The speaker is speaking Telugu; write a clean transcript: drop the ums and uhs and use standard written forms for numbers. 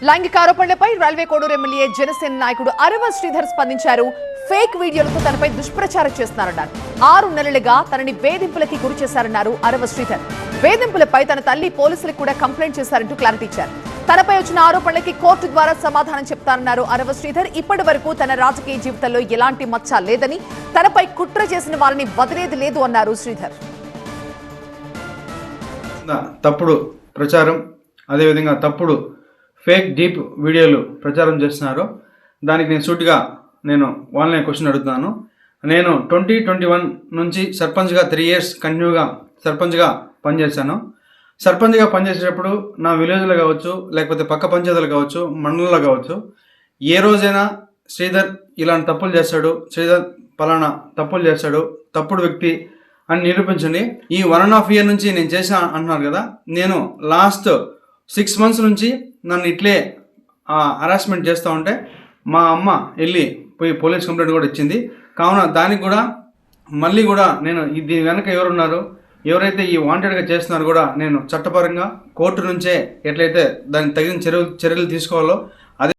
లైంగిక ఆరోపణలపై రైల్వే కోడూరు ఎమ్మెల్యే జనసేన నాయకుడు అరవ శ్రీధర్ స్పందించారు. ఫేక్ వీడియోలతో తనపై దుష్ప్రచారం చేస్తున్నారన్నారు. 6 నెలలుగా తనని వేధింపులకి గురి చేశారన్నారు అరవ శ్రీధర్. వేధింపులపై తన తల్లి పోలీసులకు కూడా కంప్లైంట్ చేశారంటూ క్లారిటీ ఇచ్చారు. తనపై వచ్చిన ఆరోపణలకి కోర్టు ద్వారా సమాధానం చెప్తారన్నారు అరవ శ్రీధర్. ఇప్పటి వరకు తన రాజకీయ జీవితంలో ఎలాంటి మచ్చ లేదని, తనపై కుట్ర చేసిన వారిని వదిలేది లేదు అన్నారు శ్రీధర్. తప్పుడు ప్రచారం, అదేవిధంగా తప్పుడు ఫేక్ డీప్ వీడియోలు ప్రచారం చేస్తున్నారు. దానికి నేను సూటిగా ఆన్లైన్ క్వశ్చన్ అడుగుతున్నాను. నేను 2021 నుంచి సర్పంచ్గా 3 years కంటిన్యూగా సర్పంచ్గా పనిచేశాను. సర్పంచ్గా పనిచేసేటప్పుడు నా విలేజ్లో కావచ్చు, లేకపోతే పక్క పంచాయతీలు కావచ్చు, మండలంలో కావచ్చు, ఏ రోజైనా శ్రీధర్ ఇలాంటి తప్పులు చేస్తాడు, శ్రీధర్ పలానా తప్పులు చేస్తాడు, తప్పుడు వ్యక్తి అని నిరూపించండి. ఈ 1.5 year నుంచి నేను చేసా అంటున్నారు కదా, నేను లాస్ట్ 6 months నుంచి నన్ను ఇట్లే హరాస్మెంట్ చేస్తూ ఉంటే మా అమ్మ వెళ్ళి పోయి పోలీస్ కంప్లైంట్ కూడా ఇచ్చింది. కావున దానికి కూడా మళ్ళీ కూడా నేను దీని వెనక ఎవరున్నారు, ఎవరైతే ఈ వాంటెడ్గా చేస్తున్నారో కూడా నేను చట్టపరంగా కోర్టు నుంచే ఎట్లయితే దానికి తగిన చర్యలు తీసుకోవాలో